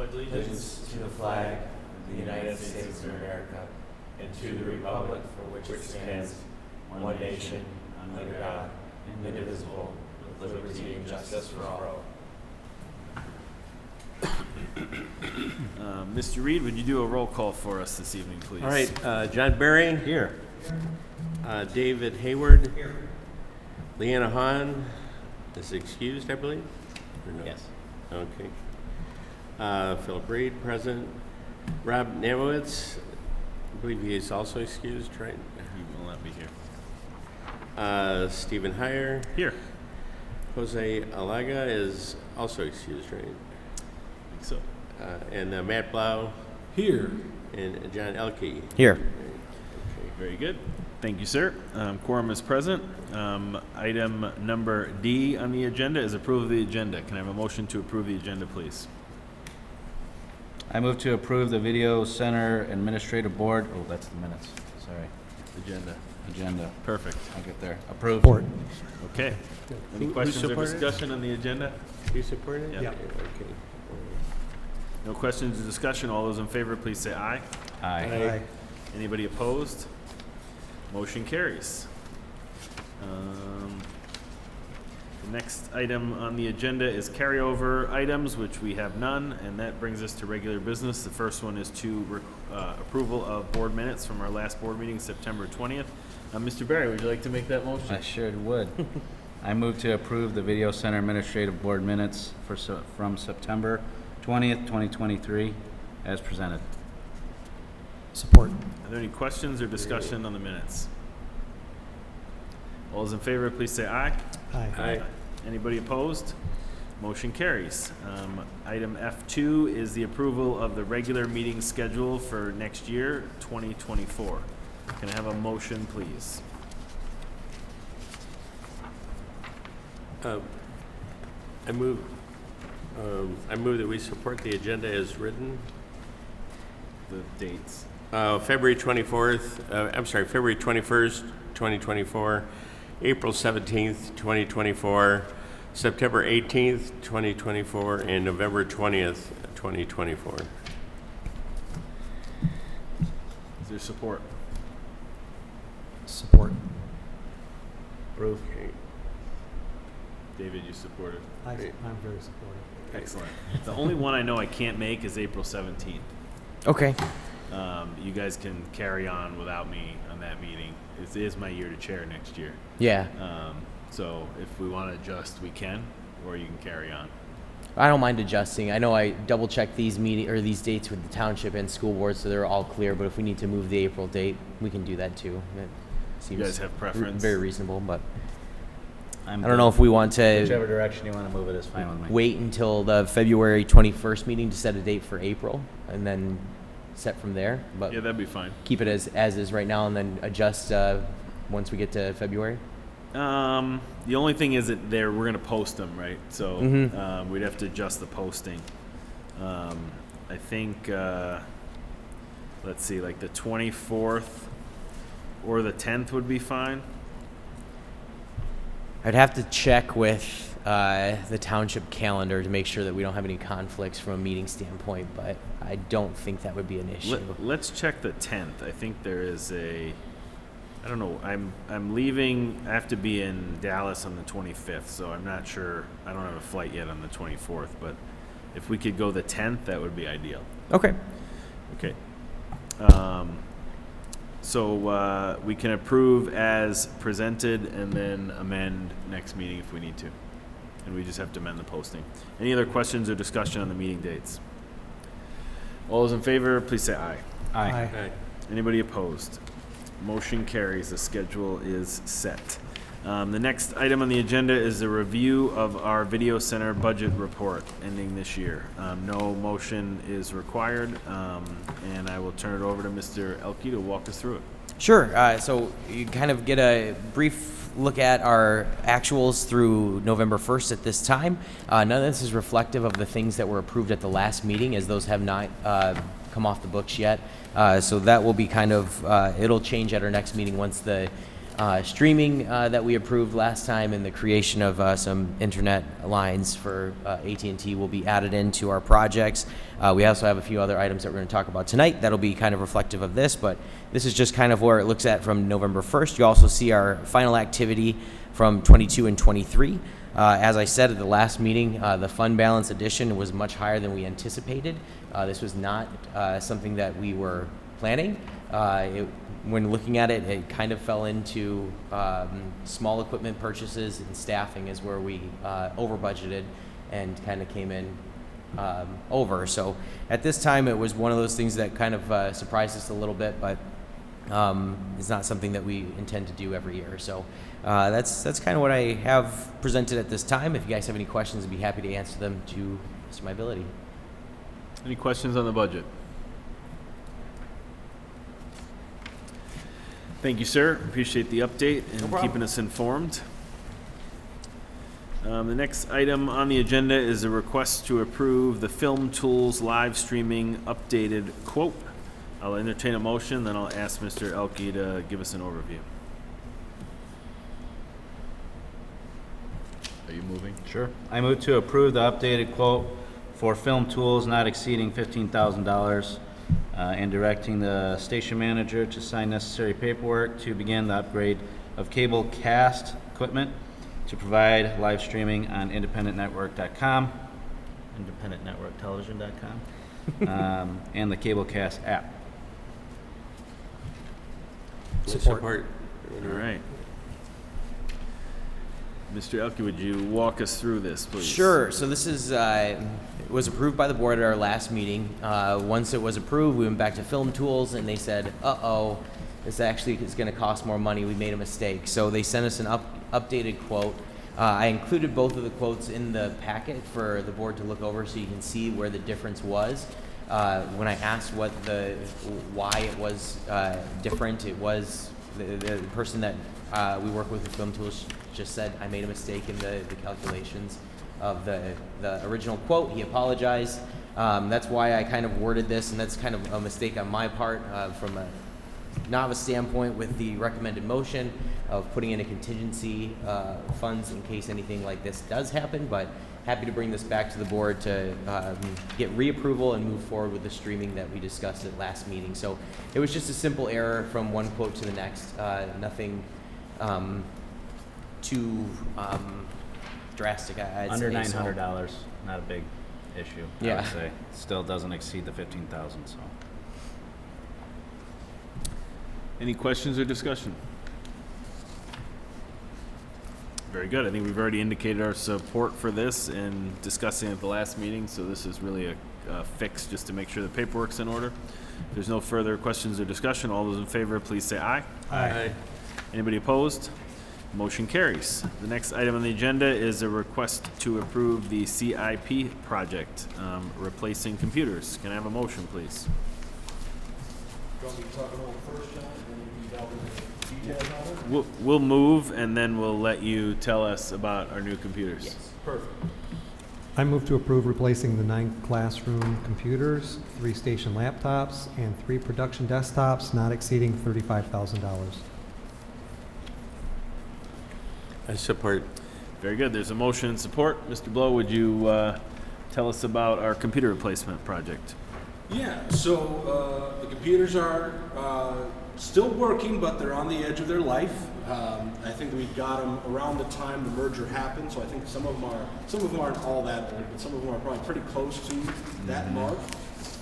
pledge allegiance to the flag of the United States of America and to the republic for which it stands, one nation, under God, indivisible, with liberty and justice for all. Mr. Reed, would you do a roll call for us this evening, please? All right, John Berry. Here. David Hayward. Here. Leanna Hahn is excused, I believe? Or no? Yes. Okay. Philip Reed, present. Rob Namowitz, I believe he is also excused, right? He will not be here. Stephen Heyer. Here. Jose Alaga is also excused, right? I think so. And Matt Blau. Here. And John Elke. Here. Okay. Very good. Thank you, sir. Quorum is present. Item number D on the agenda is approve of the agenda. Can I have a motion to approve the agenda, please? I move to approve the Video Center Administrative Board. Oh, that's the minutes. Sorry. Agenda. Perfect. I'll get there. Approved. Support. Okay. Any Who questions or supported it? discussion on the agenda? You support it? Yeah. Okay. No questions or discussion. All those in favor, please say aye. Aye. Anybody opposed? Motion carries. The next item on the agenda is carryover items, which we have none, and that brings us to regular business. The first one is to approval of board minutes from our last board meeting, September 20th. Mr. Barry, would you like to make that motion? I sure would. I move to approve the Video Center Administrative Board minutes from September 20th, 2023, as presented. Support. Are there any questions or discussion on the minutes? All those in favor, please say aye. Aye. Anybody opposed? Motion carries. Item F2 is the approval of the regular meeting schedule for next year, 2024. Can I have a motion, please? I move that we support the agenda as written. The dates. February 21st, 2024, April 17th, 2024, September 18th, 2024, and November 20th, 2024. Is there support? Support. Approved. Okay. David, you supported. I'm very supportive. Excellent. The only one I know I can't make is April 17th. Okay. You guys can carry on without me on that meeting. It is my year to chair next year. Yeah. So if we want to adjust, we can, or you can carry on. I don't mind adjusting. I know I double checked these these dates with the township and school board, so they're all clear. But if we need to move the April date, we can do that too. That seems You guys have preference? very reasonable, but I I don't know if we want to Whichever direction you want to move it is fine with me. wait until the February 21st meeting to set a date for April, and then set from there. But Yeah, that'd be fine. keep it as is right now, and then adjust once we get to February. The only thing is that we're going to post them, right? So Mhm. we'd have to adjust the posting. I think, let's see, like the 24th or the 10th would be fine. I'd have to check with the township calendar to make sure that we don't have any conflicts from a meeting standpoint, but I don't think that would be an issue. Let's check the 10th. I think there is I don't know. I'm leaving. I have to be in Dallas on the 25th, so I'm not sure. I don't have a flight yet on the 24th, but if we could go the 10th, that would be ideal. Okay. Okay. So we can approve as presented and then amend next meeting if we need to. And we just have to amend the posting. Any other questions or discussion on the meeting dates? All those in favor, please say aye. Aye. Anybody opposed? Motion carries. The schedule is set. The next item on the agenda is a review of our video center budget report ending this year. No motion is required, and I will turn it over to Mr. Elke to walk us through it. Sure. So you kind of get a brief look at our actuals through November 1st at this time. None of this is reflective of the things that were approved at the last meeting, as those have not come off the books yet. So that will be kind of, it'll change at our next meeting once the streaming that we approved last time, and the creation of some internet lines for AT&T will be added into our projects. We also have a few other items that we're going to talk about tonight that'll be kind of reflective of this, but this is just kind of where it looks at from November 1st. You also see our final activity from 22 and 23. As I said at the last meeting, the fund balance addition was much higher than we anticipated. This was not something that we were planning. When looking at it, it kind of fell into small equipment purchases, and staffing is where we over budgeted and kind of came in over. So at this time, it was one of those things that kind of surprised us a little bit, but it's not something that we intend to do every year. So that's kind of what I have presented at this time. If you guys have any questions, I'd be happy to answer them to my ability. Any questions on the budget? Thank you, sir. Appreciate the update and problem. keeping us informed. The next item on the agenda is a request to approve the Film Tools live streaming updated quote. I'll entertain a motion, then I'll ask Mr. Elke to give us an overview. Are you moving? Sure. I move to approve the updated quote for film tools not exceeding $15,000 and directing the station manager to sign necessary paperwork to begin the upgrade of cable cast equipment to provide live streaming on independentnetwork.com, independentnetworktelevision.com, and the Cablecast app. Support. All right. Mr. Elke, would you walk us through this, please? Sure. So this is it was approved by the board at our last meeting. Once it was approved, we went back to Film Tools, and they said, "Uh-oh, this actually is going to cost more money. We made a mistake." So they sent us an updated quote. I included both of the quotes in the packet for the board to look over, so you can see where the difference was. When I asked why it was different, it was the person that we work with Film Tools just said, I made a mistake in the calculations of the original quote. He apologized. That's why I kind of worded this, and that's kind of a mistake on my part from a novice standpoint with the recommended motion of putting in a contingency funds in case anything like this does happen, but happy to bring this back to the board to get reapproval and move forward with the streaming that we discussed at last meeting. So it was just a simple error from one quote to the next, nothing too drastic, I'd Under say. So- $900, not a big issue, I Yeah. would say. Still doesn't exceed the 15,000, so. Any questions or discussion? Very good. I think we've already indicated our support for this in discussing at the last meeting, so this is really a fix just to make sure the paperwork's in order. If there's no further questions or discussion, all those in favor, please say aye. Aye. Anybody opposed? Motion carries. The next item on the agenda is a request to approve the CIP project, replacing computers. Can I have a motion, please? We'll move, and then we'll let you tell us about our new computers. Yes. Perfect. I move to approve replacing the 9 classroom computers, 3 station laptops, and 3 production desktops not exceeding $35,000. I support. Very good. There's a motion and support. Mr. Blow, would you tell us about our computer replacement project? Yeah, so the computers are still working, but they're on the edge of their life. I think we got them around the time the merger happened, so I think some of them aren't all that old, but some of them are probably pretty close to that mark.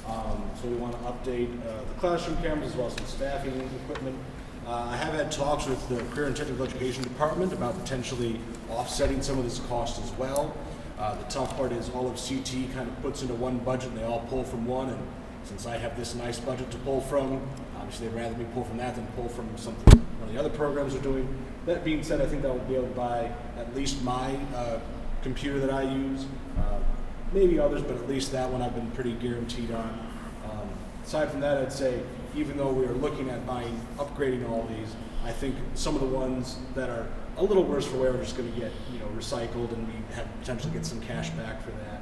So we want to update the classroom cameras as well as some staffing equipment. I have had talks with the Career and Technical Education Department about potentially offsetting some of this cost as well. The tough part is all of CT kind of puts into one budget and they all pull from one, and since I have this nice budget to pull from, obviously they'd rather me pull from that than pull from something one of the other programs are doing. That being said, I think I will be able to buy at least my computer that I use, maybe others, but at least that one I've been pretty guaranteed on. Aside from that, I'd say even though we are looking at upgrading all these, I think some of the ones that are a little worse for wear are just going to get recycled, and we have potentially get some cash back for that.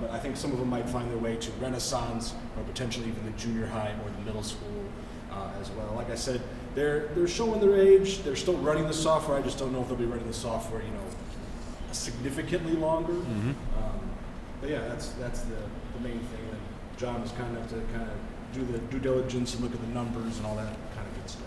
But I think some of them might find their way to Renaissance or potentially even the junior high or the middle school as well. Like I said, they're showing their age. They're still running the software. I just don't know if they'll be running the software, significantly longer. But yeah, that's the main thing. And John was kind of to do the due diligence and look at the numbers and all that kind of good stuff.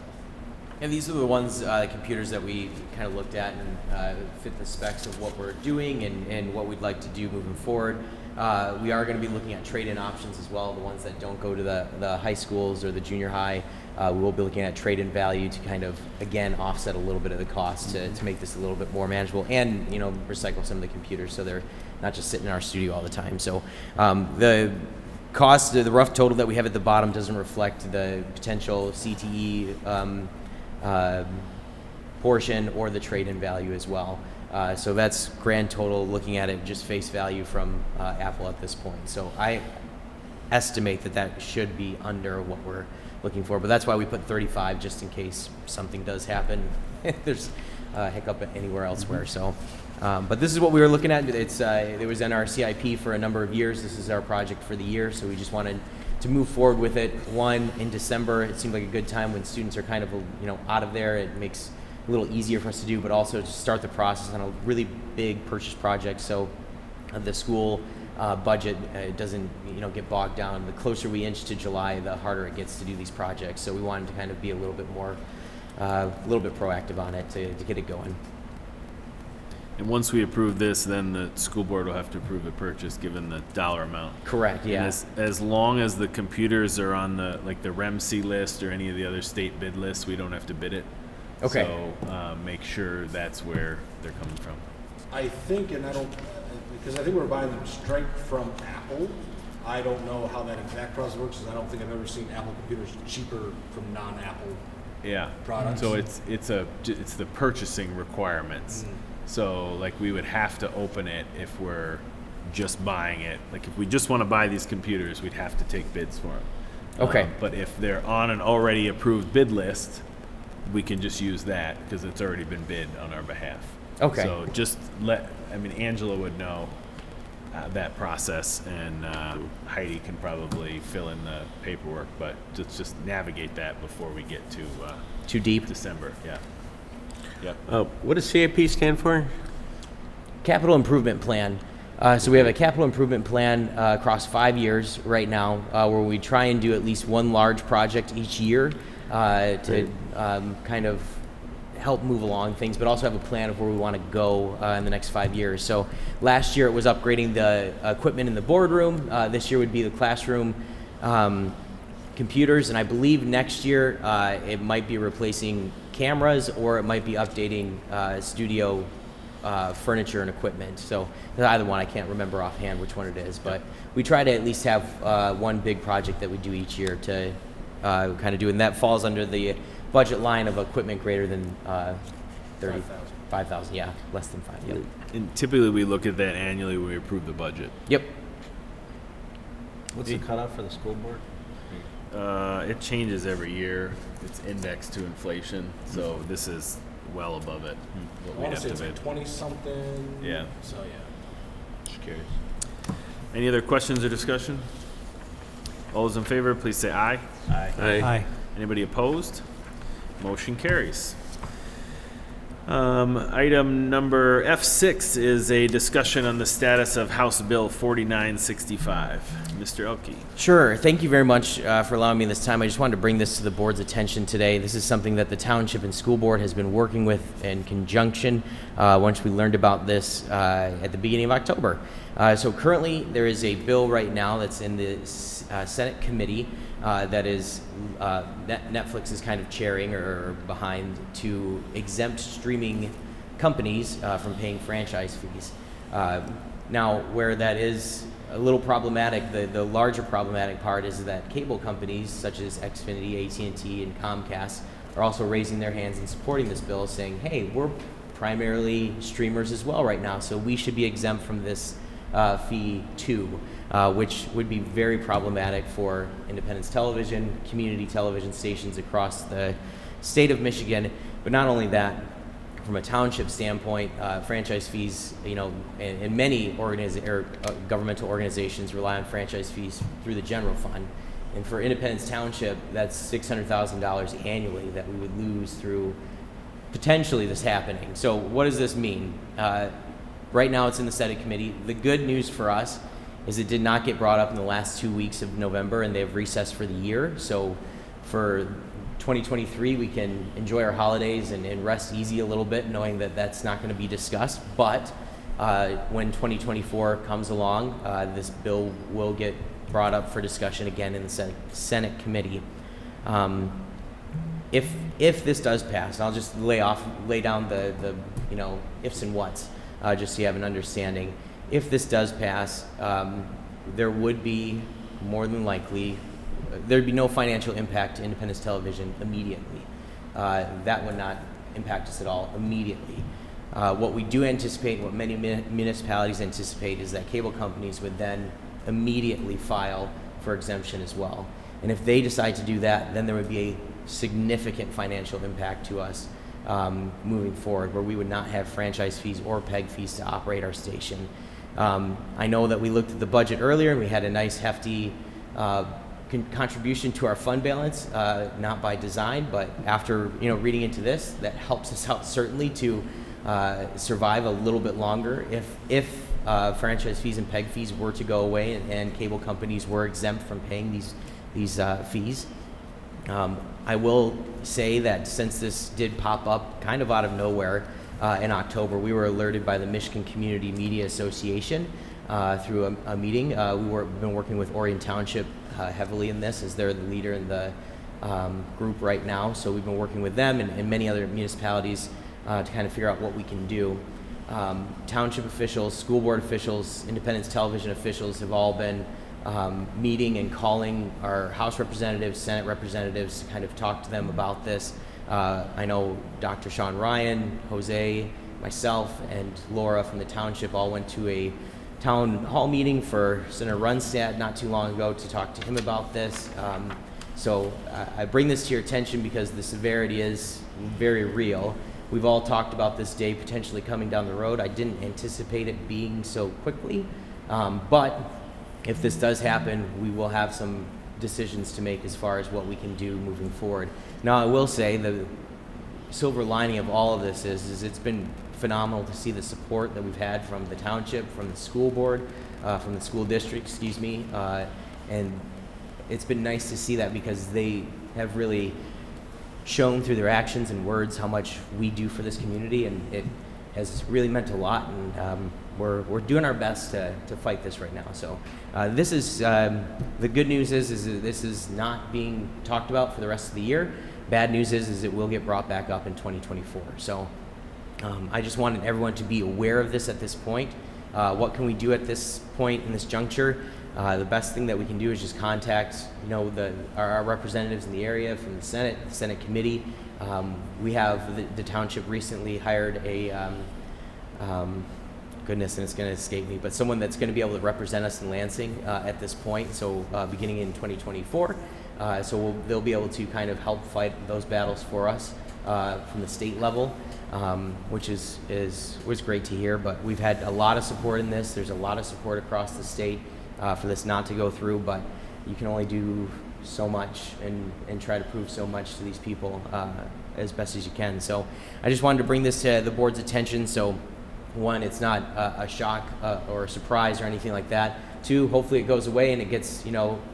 And these are the ones, computers that we kind of looked at and fit the specs of what we're doing and what we'd like to do moving forward. We are going to be looking at trade-in options as well, the ones that don't go to the high schools or the junior high. We will be looking at trade-in value to kind of, again, offset a little bit of the cost to make this a little bit more manageable and, recycle some of the computers so they're not just sitting in our studio all the time. So the cost, the rough total that we have at the bottom doesn't reflect the potential CTE portion or the trade-in value as well. So that's grand total, looking at it just face value from Apple at this point. So I estimate that should be under what we're looking for, but that's why we put 35 just in case something does happen. There's a hiccup anywhere elsewhere. So, but this is what we were looking at. It was in our CIP for a number of years. This is our project for the year, so we just wanted to move forward with it. One, in December, it seemed like a good time when students are kind of out of there. It makes a little easier for us to do, but also to start the process on a really big purchase project, so the school budget doesn't get bogged down. The closer we inch to July, the harder it gets to do these projects. So we wanted to kind of be a little bit more, a little bit proactive on it to get it going. And once we approve this, then the school board will have to approve the purchase given the dollar amount. Correct, yeah. And as long as the computers are on the REMC list or any of the other state bid lists, we don't have to bid it. Okay. So make sure that's where they're coming from. I think, and I don't, because I think we're buying them straight from Apple. I don't know how that exact process works, because I don't think I've ever seen Apple computers cheaper from non-Apple products. So it's the purchasing requirements. So we would have to open it if we're just buying it. If we just want to buy these computers, we'd have to take bids for them. Okay. But if they're on an already approved bid list, we can just use that because it's already been bid on our behalf. Okay. So just Angela would know that process, and Heidi can probably fill in the paperwork, but just navigate that before we get to Too deep. December. Yeah. Yep. What does CIP stand for? Capital Improvement Plan. So we have a capital improvement plan across 5 years right now, where we try and do at least one large project each year to kind of help move along things, but also have a plan of where we want to go in the next 5 years. So last year it was upgrading the equipment in the boardroom. This year would be the classroom computers, and I believe next year it might be replacing cameras, or it might be updating studio furniture and equipment. So either one, I can't remember offhand which one it is, but we try to at least have one big project that we do each year to kind of do, and that falls under the budget line of equipment greater than 5,000. Yeah, less than 5. Yep. And typically we look at that annually when we approve the budget. Yep. What's the cutoff for the school board? It changes every year. It's indexed to inflation, so this is well above it. What I we want have to say to it's bid. 20-something. Yeah. So yeah. Just curious. Any other questions or discussion? All those in favor, please say aye. Aye. Aye. Anybody opposed? Motion carries. Item number F6 is a discussion on the status of House Bill 4965. Mr. Elke. Sure. Thank you very much for allowing me this time. I just wanted to bring this to the board's attention today. This is something that the Township and School Board has been working with in conjunction once we learned about this at the beginning of October. So currently there is a bill right now that's in the Senate committee that is Netflix is kind of chairing or behind to exempt streaming companies from paying franchise fees. Now, where that is a little problematic, the larger problematic part is that cable companies such as Xfinity, AT&T, and Comcast are also raising their hands and supporting this bill, saying, hey, we're primarily streamers as well right now, so we should be exempt from this fee too, which would be very problematic for independent television, community television stations across the state of Michigan. But not only that, from a township standpoint, franchise fees, and many governmental organizations rely on franchise fees through the general fund. And for Independence Township, that's $600,000 annually that we would lose through potentially this happening. So what does this mean? Right now it's in the Senate committee. The good news for us is it did not get brought up in the last 2 weeks of November, and they have recessed for the year. So for 2023, we can enjoy our holidays and rest easy a little bit, knowing that that's not going to be discussed. But when 2024 comes along, this bill will get brought up for discussion again in the Senate committee. If this does pass, and I'll just lay down the ifs and whats, just so you have an understanding. If this does pass, there would be more than likely, there'd be no financial impact to Independence Television immediately. That would not impact us at all immediately. What we do anticipate, what many municipalities anticipate, is that cable companies would then immediately file for exemption as well. And if they decide to do that, then there would be a significant financial impact to us moving forward, where we would not have franchise fees or PEG fees to operate our station. I know that we looked at the budget earlier and we had a nice hefty contribution to our fund balance, not by design, but after reading into this, that helps us out certainly to survive a little bit longer if franchise fees and PEG fees were to go away and cable companies were exempt from paying these fees. I will say that since this did pop up kind of out of nowhere in October, we were alerted by the Michigan Community Media Association through a meeting. We've been working with Orion Township heavily in this, as they're the leader in the group right now. So we've been working with them and many other municipalities to kind of figure out what we can do. Township officials, school board officials, Independence Television officials have all been meeting and calling our House representatives, Senate representatives to kind of talk to them about this. I know Dr. Sean Ryan, Jose, myself, and Laura from the township all went to a town hall meeting for Senator Runstad not too long ago to talk to him about this. So I bring this to your attention because the severity is very real. We've all talked about this day potentially coming down the road. I didn't anticipate it being so quickly, but if this does happen, we will have some decisions to make as far as what we can do moving forward. Now, I will say the silver lining of all of this is it's been phenomenal to see the support that we've had from the township, from the school board, from the school district, and it's been nice to see that because they have really shown through their actions and words how much we do for this community, and it has really meant a lot, and we're doing our best to fight this right now. So this is the good news is that this is not being talked about for the rest of the year. Bad news is it will get brought back up in 2024. So I just wanted everyone to be aware of this at this point. What can we do at this point in this juncture? The best thing that we can do is just contact our representatives in the area from the Senate committee. We have the township recently hired a goodness, and it's going to escape me, but someone that's going to be able to represent us in Lansing at this point, so beginning in 2024. So they'll be able to kind of help fight those battles for us from the state level, which was great to hear. But we've had a lot of support in this. There's a lot of support across the state for this not to go through, but you can only do so much and try to prove so much to these people as best as you can. So I just wanted to bring this to the board's attention. So one, it's not a shock or a surprise or anything like that. Two, hopefully it goes away and it gets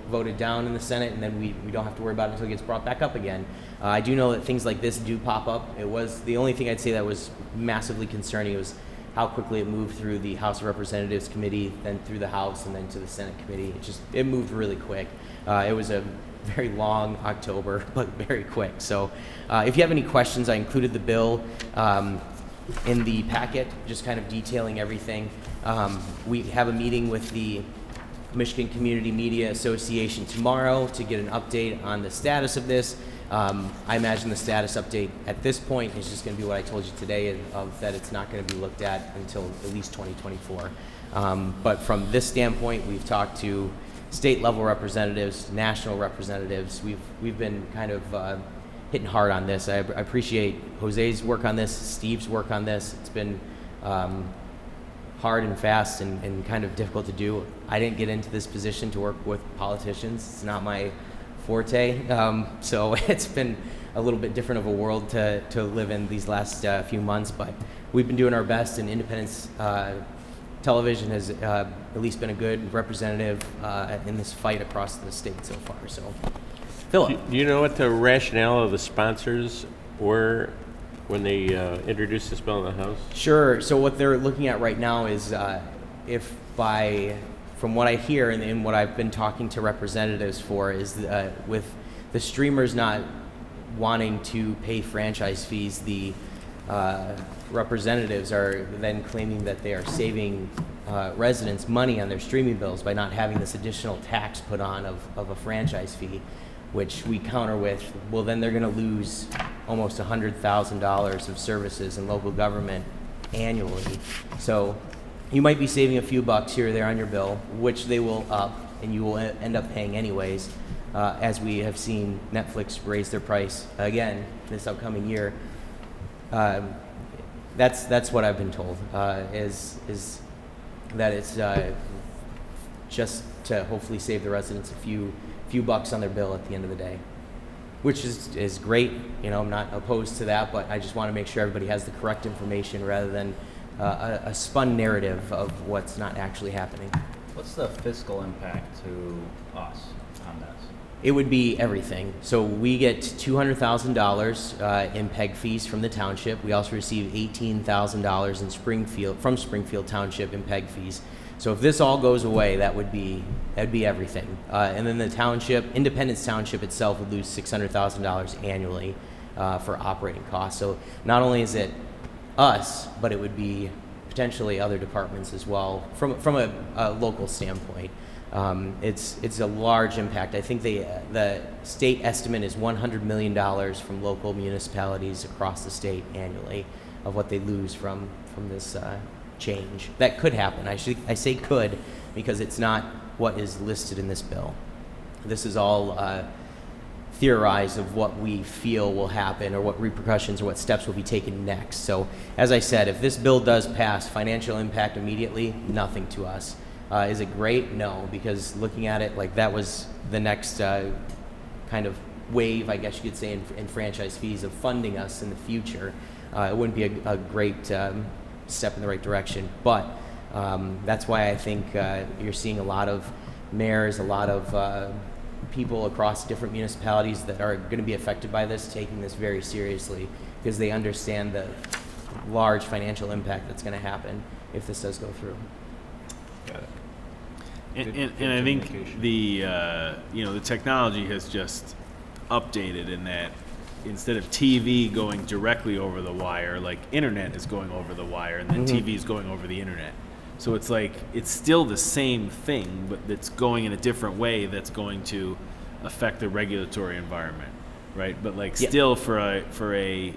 voted down in the Senate, and then we don't have to worry about it until it gets brought back up again. I do know that things like this do pop up. It was the only thing I'd say that was massively concerning was how quickly it moved through the House of Representatives committee, then through the House, and then to the Senate committee. It moved really quick. It was a very long October, but very quick. So if you have any questions, I included the bill in the packet, just kind of detailing everything. We have a meeting with the Michigan Community Media Association tomorrow to get an update on the status of this. I imagine the status update at this point is just going to be what I told you today, of that it's not going to be looked at until at least 2024. But from this standpoint, we've talked to state level representatives, national representatives. We've been kind of hitting hard on this. I appreciate Jose's work on this, Steve's work on this. It's been hard and fast and kind of difficult to do. I didn't get into this position to work with politicians. It's not my forte. So it's been a little bit different of a world to live in these last few months, but we've been doing our best, and Independence Television has at least been a good representative in this fight across the state so far. So, Philip. Do you know what the rationale of the sponsors were when they introduced this bill in the House? Sure. So what they're looking at right now is if from what I hear and what I've been talking to representatives for is with the streamers not wanting to pay franchise fees, the representatives are then claiming that they are saving residents money on their streaming bills by not having this additional tax put on of a franchise fee, which we counter with, well, then they're going to lose almost $100,000 of services in local government annually. So you might be saving a few bucks here or there on your bill, which they will up, and you will end up paying anyways, as we have seen Netflix raise their price again this upcoming year. That's what I've been told, is that it's just to hopefully save the residents a few bucks on their bill at the end of the day, which is great. You know, I'm not opposed to that, but I just want to make sure everybody has the correct information rather than a spun narrative of what's not actually happening. What's the fiscal impact to us on this? It would be everything. So we get $200,000 in PEG fees from the township. We also receive $18,000 in from Springfield Township in PEG fees. So if this all goes away, that'd be everything. And then the township, Independence Township itself, would lose $600,000 annually for operating costs. So not only is it us, but it would be potentially other departments as well from a local standpoint. It's a large impact. I think the state estimate is $100 million from local municipalities across the state annually of what they lose from this change. That could happen. I say could because it's not what is listed in this bill. This is all theorized of what we feel will happen or what repercussions or what steps will be taken next. So as I said, if this bill does pass, financial impact immediately, nothing to us. Is it great? No, because looking at it, like that was the next kind of wave, I guess you could say, in franchise fees of funding us in the future. It wouldn't be a great step in the right direction, but that's why I think you're seeing a lot of mayors, a lot of people across different municipalities that are going to be affected by this taking this very seriously because they understand the large financial impact that's going to happen if this does go through. Got it. And I think the the technology has just updated in that instead of TV going directly over the wire, like internet is going over the wire, and then TV is going over the internet. So it's like it's still the same thing, but it's going in a different way that's going to affect the regulatory environment, right? But like still for a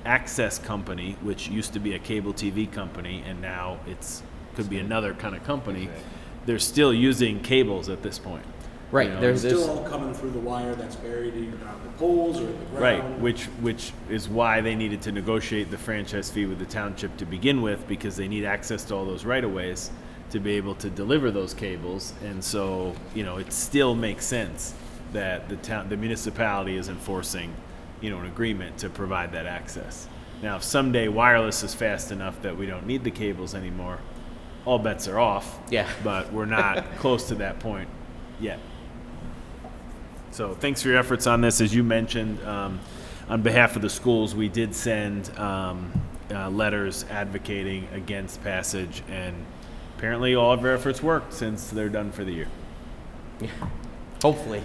access company, which used to be a cable TV company, and now could be another kind of company. Right. They're still using cables at this point. Right. You know, It's still all coming through the wire that's buried either on the poles or the ground. right, which is why they needed to negotiate the franchise fee with the township to begin with, because they need access to all those right-of-ways to be able to deliver those cables. And so, it still makes sense that the municipality is enforcing, an agreement to provide that access. Now, if someday wireless is fast enough that we don't need the cables anymore, all bets are off. Yeah. But we're not close to that point yet. So thanks for your efforts on this. As you mentioned, on behalf of the schools, we did send letters advocating against passage, and apparently all of our efforts worked since they're done for the year. Yeah. Hopefully.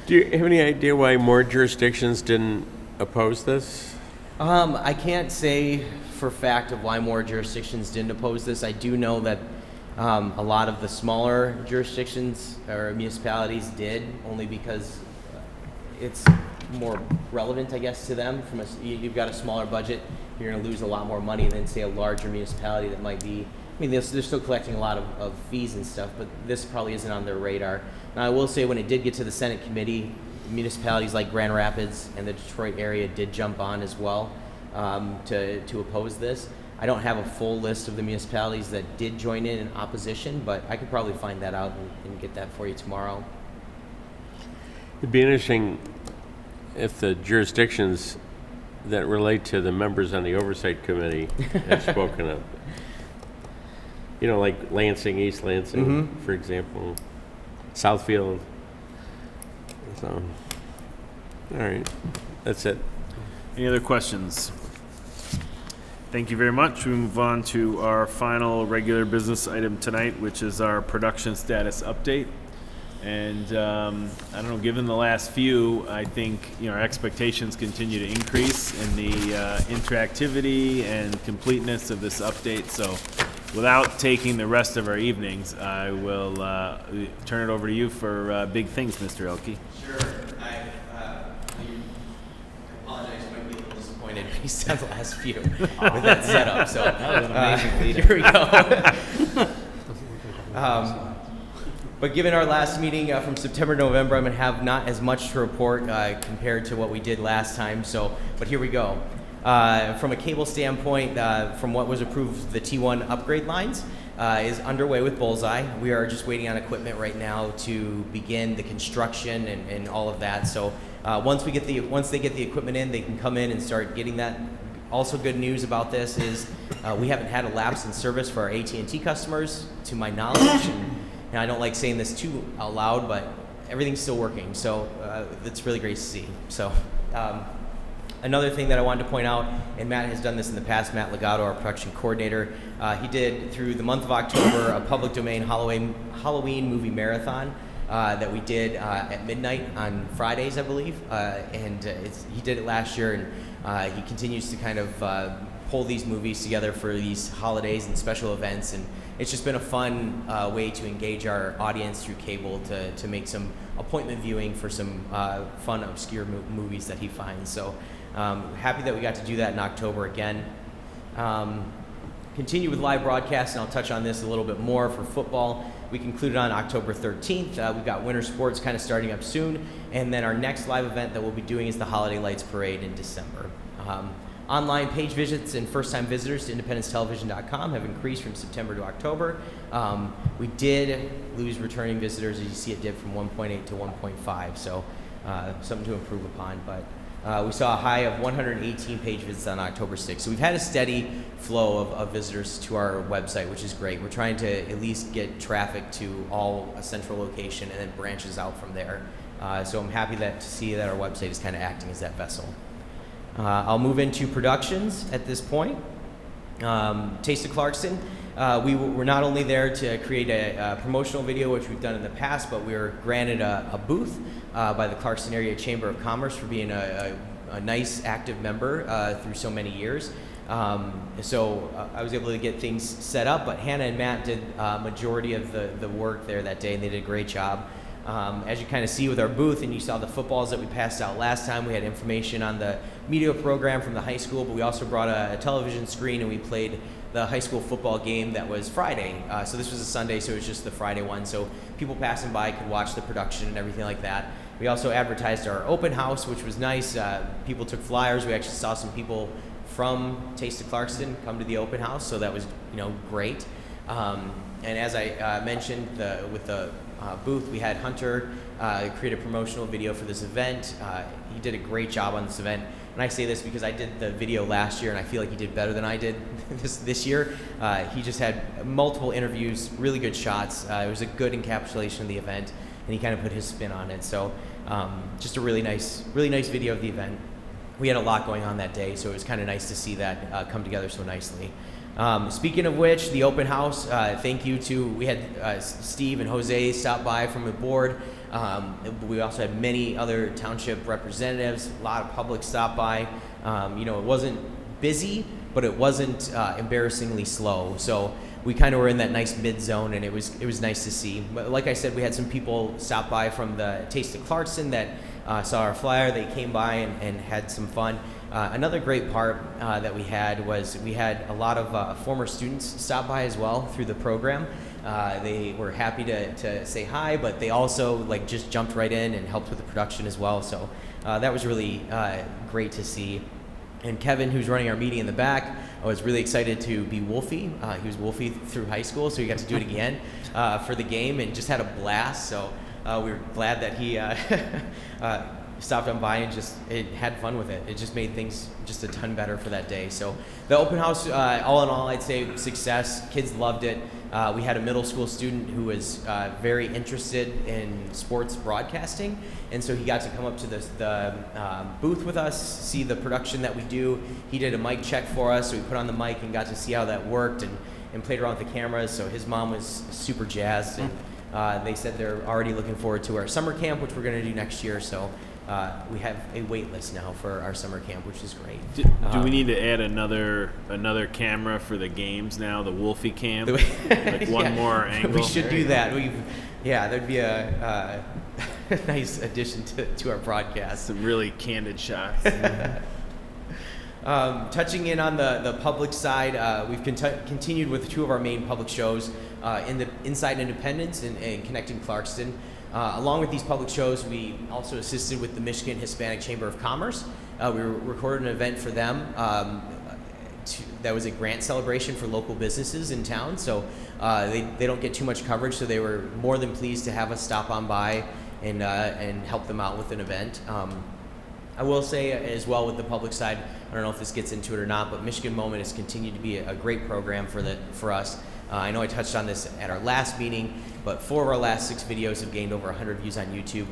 Do you have any idea why more jurisdictions didn't oppose this? I can't say for fact of why more jurisdictions didn't oppose this. I do know that a lot of the smaller jurisdictions or municipalities did, only because it's more relevant, I guess, to them. You've got a smaller budget, you're going to lose a lot more money than, say, a larger municipality that might be. They're still collecting a lot of fees and stuff, but this probably isn't on their radar. Now, I will say when it did get to the Senate committee, municipalities like Grand Rapids and the Detroit area did jump on as well to oppose this. I don't have a full list of the municipalities that did join in opposition, but I could probably find that out and get that for you tomorrow. It'd be interesting if the jurisdictions that relate to the members on the oversight committee have spoken up. You know, like Lansing, East Lansing, for example, Southfield. So, all right, that's it. Any other questions? Thank you very much. We move on to our final regular business item tonight, which is our production status update. And I don't know, given the last few, I think, you know, our expectations continue to increase in the interactivity and completeness of this update. So without taking the rest of our evenings, I will turn it over to you for big things, Mr. Elke. Sure. I apologize, I might be a little disappointed based on the last few with that setup. So here we go. But given our last meeting from September to November, I'm going to have not as much to report compared to what we did last time. So, but here we go. From a cable standpoint, from what was approved, the T1 upgrade lines is underway with Bullseye. We are just waiting on equipment right now to begin the construction and all of that. So once they get the equipment in, they can come in and start getting that. Also, good news about this is we haven't had a lapse in service for our AT&T customers, to my knowledge. And I don't like saying this too out loud, but everything's still working. So it's really great to see. So another thing that I wanted to point out, and Matt has done this in the past, Matt Legato, our production coordinator, he did through the month of October a public domain Halloween movie marathon that we did at midnight on Fridays, I believe. He did it last year, and he continues to kind of pull these movies together for these holidays and special events. And it's just been a fun way to engage our audience through cable to make some appointment viewing for some fun, obscure movies that he finds. So happy that we got to do that in October again. Continue with live broadcasts, and I'll touch on this a little bit more for football. We concluded on October 13th. We've got winter sports kind of starting up soon. And then our next live event that we'll be doing is the Holiday Lights Parade in December. Online page visits and first-time visitors to independencetelevision.com have increased from September to October. We did lose returning visitors, as you see it did from 1.8 to 1.5, so something to improve upon. But we saw a high of 118 page visits on October 6th. So we've had a steady flow of visitors to our website, which is great. We're trying to at least get traffic to a central location and then branches out from there. So I'm happy to see that our website is kind of acting as that vessel. I'll move into productions at this point. Taste of Clarkston. We were not only there to create a promotional video, which we've done in the past, but we were granted a booth by the Clarkston Area Chamber of Commerce for being a nice, active member through so many years. So I was able to get things set up, but Hannah and Matt did majority of the work there that day, and they did a great job. As you kind of see with our booth, and you saw the footballs that we passed out last time, we had information on the media program from the high school, but we also brought a television screen, and we played the high school football game that was Friday. So this was a Sunday, so it was just the Friday one, so people passing by could watch the production and everything like that. We also advertised our open house, which was nice. People took flyers. We actually saw some people from Taste of Clarkston come to the open house, so that was great. And as I mentioned, with the booth, we had Hunter create a promotional video for this event. He did a great job on this event. And I say this because I did the video last year, and I feel like he did better than I did this year. He just had multiple interviews, really good shots. It was a good encapsulation of the event, and he kind of put his spin on it. So just a really nice video of the event. We had a lot going on that day, so it was kind of nice to see that come together so nicely. Speaking of which, the open house, thank you to, we had Steve and Jose stop by from the board. We also had many other township representatives, a lot of public stop by. It wasn't busy, but it wasn't embarrassingly slow. So we kind of were in that nice mid zone, and it was nice to see. But like I said, we had some people stop by from the Taste of Clarkston that saw our flyer. They came by and had some fun. Another great part that we had was we had a lot of former students stop by as well through the program. They were happy to say hi, but they also just jumped right in and helped with the production as well. So that was really great to see. And Kevin, who's running our meeting in the back, was really excited to be Wolfie. He was Wolfie through high school, so he got to do it again for the game and just had a blast. So we were glad that he stopped on by and just had fun with it. It just made things just a ton better for that day. So the open house, all in all, I'd say success. Kids loved it. We had a middle school student who was very interested in sports broadcasting, and so he got to come up to the booth with us, see the production that we do. He did a mic check for us, so we put on the mic and got to see how that worked and played around with the cameras. So his mom was super jazzed, and they said they're already looking forward to our summer camp, which we're going to do next year. So we have a wait list now for our summer camp, which is great. Do we need to add another camera for the games now, the Wolfie cam? Like one more angle? We should do that. That'd be a nice addition to our broadcast. Some really candid shots. Touching in on the public side, we've continued with two of our main public shows in the Inside Independence and Connecting Clarkston. Along with these public shows, we also assisted with the Michigan Hispanic Chamber of Commerce. We recorded an event for them that was a grant celebration for local businesses in town. So they don't get too much coverage, so they were more than pleased to have us stop on by and help them out with an event. I will say as well with the public side, I don't know if this gets into it or not, but Michigan Moment has continued to be a great program for us. I know I touched on this at our last meeting, but 4 of our last 6 videos have gained over 100 views on YouTube.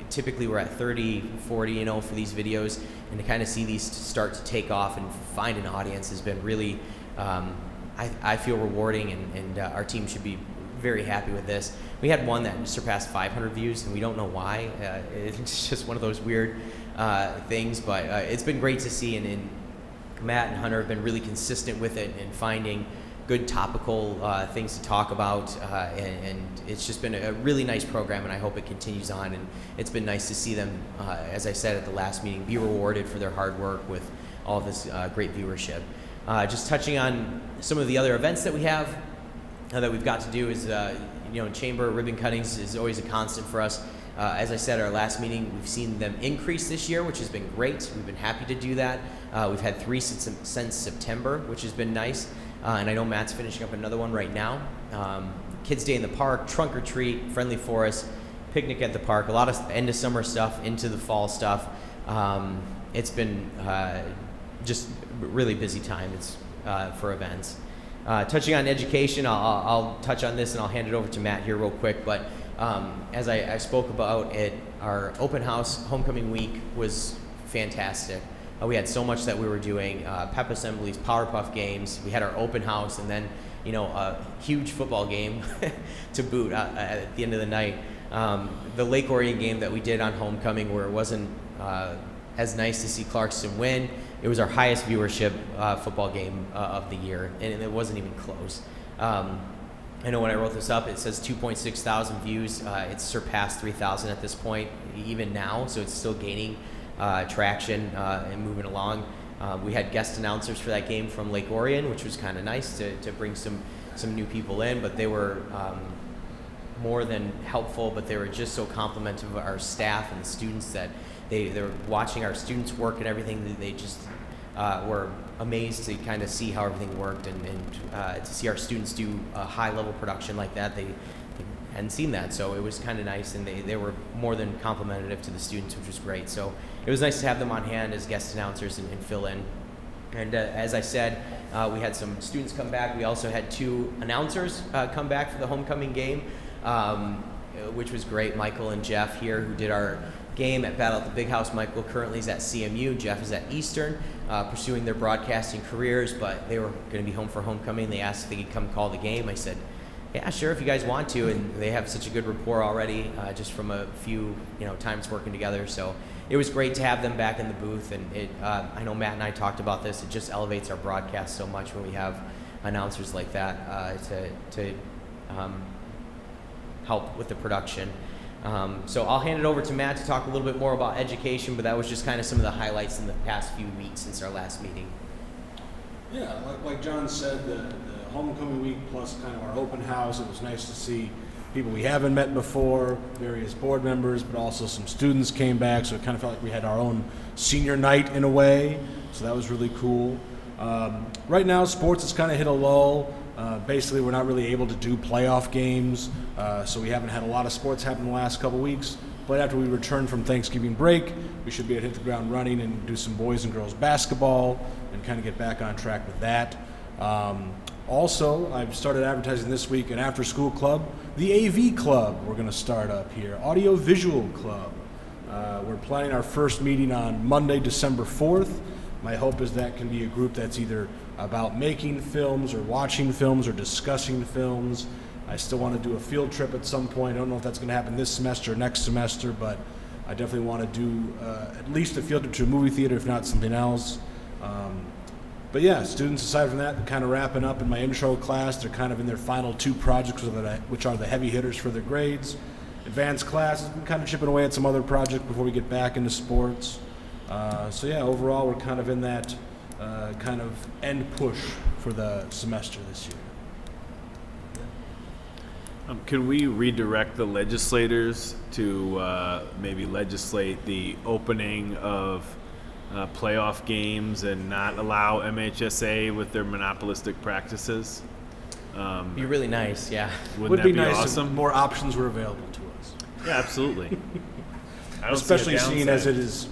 Typically we're at 30, 40, for these videos, and to kind of see these start to take off and find an audience has been really, I feel rewarding, and our team should be very happy with this. We had one that surpassed 500 views, and we don't know why. It's just one of those weird things, but it's been great to see, and Matt and Hunter have been really consistent with it and finding good topical things to talk about, and it's just been a really nice program, and I hope it continues on. And it's been nice to see them, as I said at the last meeting, be rewarded for their hard work with all of this great viewership. Just touching on some of the other events that we have that we've got to do is, chamber ribbon cuttings is always a constant for us. As I said at our last meeting, we've seen them increase this year, which has been great. We've been happy to do that. We've had 3 since September, which has been nice. And I know Matt's finishing up another one right now. Kids Day in the park, trunk or treat, friendly forest, picnic at the park, a lot of end of summer stuff into the fall stuff. It's been just really busy time for events. Touching on education, I'll touch on this and I'll hand it over to Matt here real quick. But as I spoke about it, our open house homecoming week was fantastic. We had so much that we were doing, pep assemblies, Powerpuff games. We had our open house, and then, a huge football game to boot at the end of the night. The Lake Orion game that we did on homecoming, where it wasn't as nice to see Clarkston win, it was our highest viewership football game of the year, and it wasn't even close. I know when I wrote this up, it says 2.6 thousand views. It's surpassed 3,000 at this point, even now, so it's still gaining traction and moving along. We had guest announcers for that game from Lake Orion, which was kind of nice to bring some new people in, but they were more than helpful, but they were just so complimentary of our staff and the students that they were watching our students work and everything. They just were amazed to kind of see how everything worked, and to see our students do a high level production like that. They hadn't seen that, so it was kind of nice, and they were more than complimentary to the students, which was great. So it was nice to have them on hand as guest announcers and fill in. And as I said, we had some students come back. We also had 2 announcers come back for the homecoming game, which was great. Michael and Jeff here, who did our game at Battle at the Big House. Michael currently is at CMU. Jeff is at Eastern, pursuing their broadcasting careers, but they were going to be home for homecoming. They asked if they could come call the game. I said, yeah, sure, if you guys want to, and they have such a good rapport already, just from a few times working together. So it was great to have them back in the booth, and I know Matt and I talked about this. It just elevates our broadcast so much when we have announcers like that to help with the production. So I'll hand it over to Matt to talk a little bit more about education, but that was just kind of some of the highlights in the past few weeks since our last meeting. Yeah, like John said, the homecoming week plus kind of our open house, it was nice to see people we haven't met before, various board members, but also some students came back, so it kind of felt like we had our own senior night in a way, so that was really cool. Right now, sports has kind of hit a lull. Basically, we're not really able to do playoff games, so we haven't had a lot of sports happen the last couple weeks. But after we return from Thanksgiving break, we should be able to hit the ground running and do some boys and girls basketball and kind of get back on track with that. Also, I've started advertising this week an after-school club, the AV Club. We're going to start up here, Audio Visual Club. We're planning our first meeting on Monday, December 4th. My hope is that can be a group that's either about making films or watching films or discussing films. I still want to do a field trip at some point. I don't know if that's going to happen this semester or next semester, but I definitely want to do at least a field trip to a movie theater, if not something else. But yeah, students, aside from that, they're kind of wrapping up in my intro class. They're kind of in their final 2 projects, which are the heavy hitters for their grades. Advanced classes, been kind of chipping away at some other projects before we get back into sports. So yeah, overall, we're kind of in that kind of end push for the semester this year. Can we redirect the legislators to maybe legislate the opening of playoff games and not allow MHSA with their monopolistic practices? Be really nice, yeah. Wouldn't Would that be be nice awesome? if more options were available to us. Yeah, absolutely. I don't see a Especially seeing as downside. it is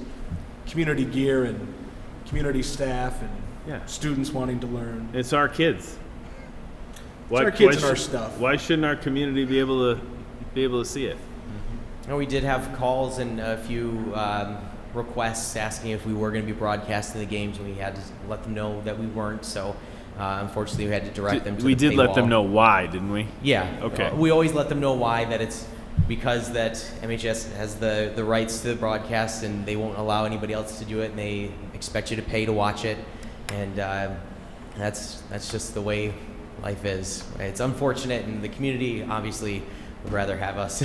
community gear and community staff and Yeah. students wanting to learn. It's our kids. our kids and our stuff. Why shouldn't our community be able to see it? And we did have calls and a few requests asking if we were going to be broadcasting the games, and we had to let them know that we weren't. So unfortunately, we had to direct them to We the did let them paywall. know why, didn't we? Yeah. Okay. We always let them know why, that it's because that MHS has the rights to the broadcast and they won't allow anybody else to do it, and they expect you to pay to watch it. And that's just the way life is. It's unfortunate, and the community obviously would rather have us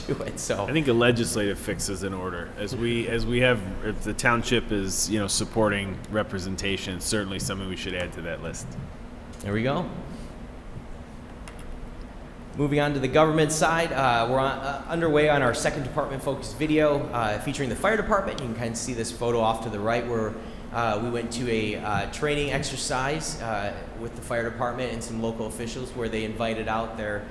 do it. So I think a legislative fix is in order. As we have, if the township is supporting representation, it's certainly something we should add to that list. there we go. Moving on to the government side, we're underway on our second department-focused video featuring the fire department. You can kind of see this photo off to the right where we went to a training exercise with the fire department and some local officials where they invited out their,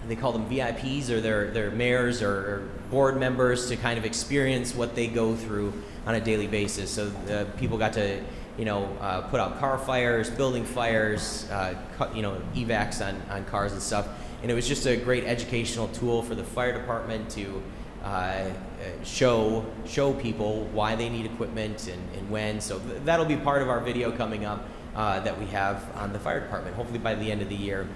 they call them VIPs, or their mayors or board members, to kind of experience what they go through on a daily basis. So people got to put out car fires, building fires, evacs on cars and stuff. And it was just a great educational tool for the fire department to show people why they need equipment and when. So that'll be part of our video coming up that we have on the fire department, hopefully by the end of the year.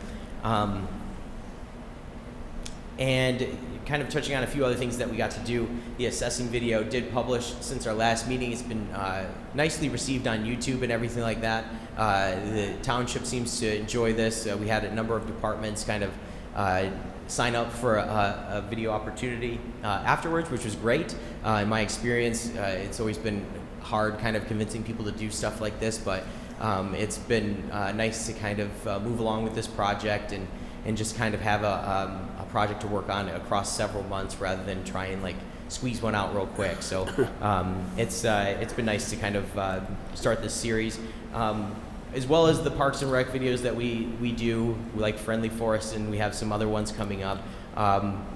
And kind of touching on a few other things that we got to do, the assessing video did publish since our last meeting. It's been nicely received on YouTube and everything like that. The township seems to enjoy this. We had a number of departments kind of sign up for a video opportunity afterwards, which was great. In my experience, it's always been hard kind of convincing people to do stuff like this, but it's been nice to kind of move along with this project and just kind of have a project to work on across several months rather than try and like squeeze one out real quick. So it's been nice to kind of start this series. As well as the Parks and Rec videos that we do, like Friendly Forest, and we have some other ones coming up.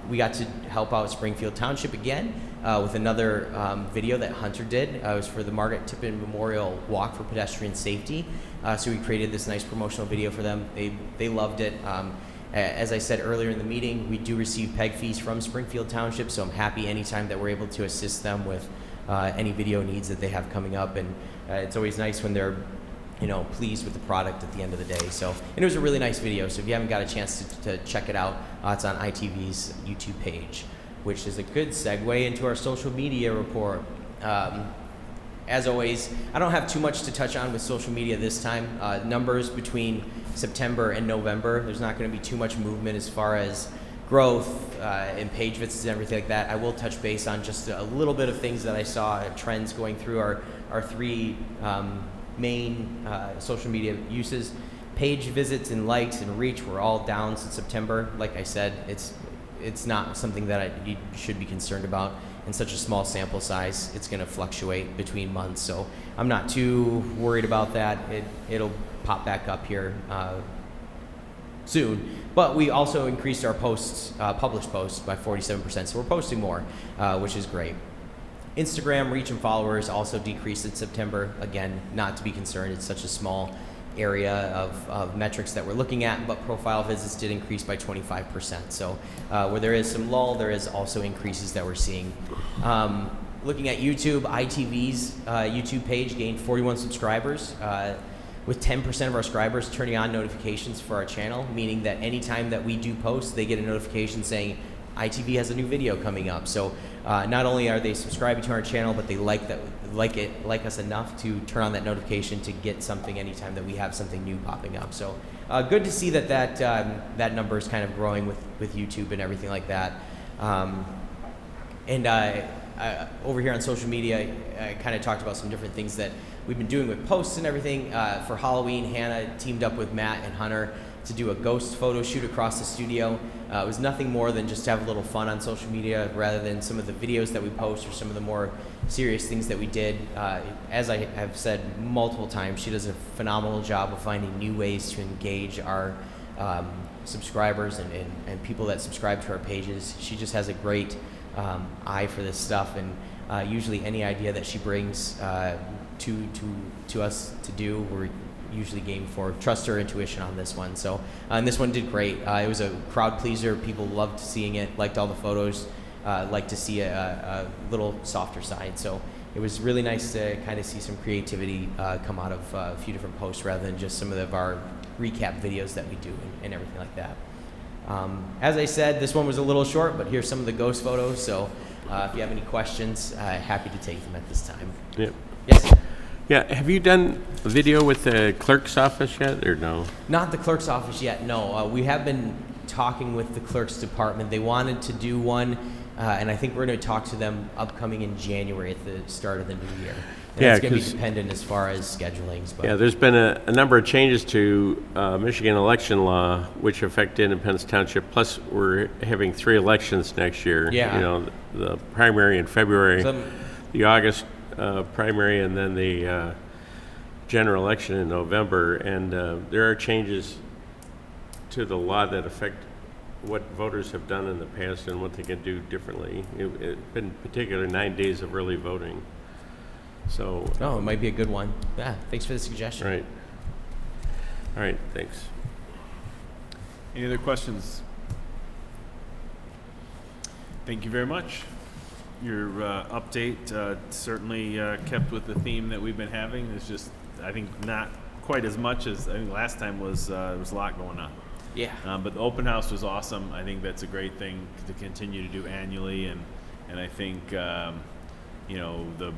We got to help out Springfield Township again with another video that Hunter did. It was for the Margaret Tippin Memorial Walk for Pedestrian Safety. So we created this nice promotional video for them. They loved it. As I said earlier in the meeting, we do receive PEG fees from Springfield Township, so I'm happy anytime that we're able to assist them with any video needs that they have coming up. And it's always nice when they're pleased with the product at the end of the day. So, and it was a really nice video. So if you haven't got a chance to check it out, it's on ITV's YouTube page, which is a good segue into our social media report. As always, I don't have too much to touch on with social media this time. Numbers between September and November, there's not going to be too much movement as far as growth and page visits and everything like that. I will touch base on just a little bit of things that I saw, trends going through our three main social media uses. Page visits and likes and reach were all down since September. Like I said, it's not something that you should be concerned about. In such a small sample size, it's going to fluctuate between months, so I'm not too worried about that. It'll pop back up here soon. But we also increased our posts, published posts, by 47%, so we're posting more, which is great. Instagram reach and followers also decreased in September. Again, not to be concerned. It's such a small area of metrics that we're looking at, but profile visits did increase by 25%. So where there is some lull, there is also increases that we're seeing. Looking at YouTube, ITV's YouTube page gained 41 subscribers, with 10% of our subscribers turning on notifications for our channel, meaning that anytime that we do post, they get a notification saying ITV has a new video coming up. So not only are they subscribing to our channel, but they like us enough to turn on that notification to get something anytime that we have something new popping up. So good to see that number is kind of growing with YouTube and everything like that. Over here on social media, I kind of talked about some different things that we've been doing with posts and everything. For Halloween, Hannah teamed up with Matt and Hunter to do a ghost photo shoot across the studio. It was nothing more than just to have a little fun on social media rather than some of the videos that we post or some of the more serious things that we did. As I have said multiple times, she does a phenomenal job of finding new ways to engage our subscribers and people that subscribe to our pages. She just has a great eye for this stuff, and usually any idea that she brings to us to do, we're usually game for. Trust her intuition on this one. So, and this one did great. It was a crowd pleaser. People loved seeing it, liked all the photos, liked to see a little softer side. So it was really nice to kind of see some creativity come out of a few different posts rather than just some of our recap videos that we do and everything like that. As I said, this one was a little short, but here's some of the ghost photos. So if you have any questions, happy to take them at this time. Yep. Yes? Yeah, have you done a video with the clerk's office yet, or no? Not the clerk's office yet, no. We have been talking with the clerk's department. They wanted to do one, and I think we're going to talk to them upcoming in January at the start of the new year. And Yeah, it's going to be 'cause- dependent as far as schedulings. But Yeah, there's been a number of changes to Michigan election law, which affect Independence Township, plus we're having 3 elections next year. Yeah. You know, the primary in February, Some- the August primary, and then the general election in November. And there are changes to the law that affect what voters have done in the past and what they can do differently. In particular, 9 days of early voting. So, oh, it might be a good one. Yeah, thanks for the suggestion. right. All right, thanks. Any other questions? Thank you very much. Your update certainly kept with the theme that we've been having. It's just, I think, not quite as much as I think last time was. There was a lot going on. Yeah. But the open house was awesome. I think that's a great thing to continue to do annually, and I think you know, the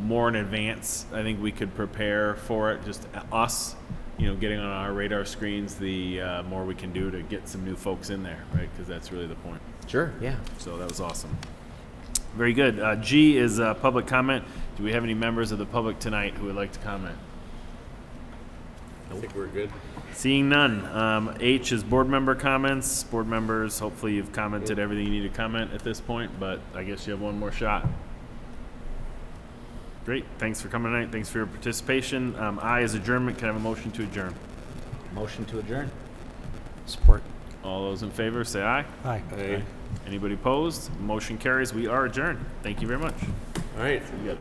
more in advance I think we could prepare for it. Just us, you know, getting on our radar screens, the more we can do to get some new folks in there, right? Because that's really the point. Sure, yeah. So that was awesome. Very good. G is public comment. Do we have any members of the public tonight who would like to comment? I think we're good. Seeing none. H is board member comments. Board members, hopefully you've commented everything you need to comment at this point, but I guess you have one more shot. Great. Thanks for coming tonight. Thanks for your participation. I is adjournment. Can I have a motion to adjourn? Motion to adjourn. Support. All those in favor, say aye. Aye. Aye. Anybody opposed? Motion carries. We are adjourned. Thank you very much. All right. Good.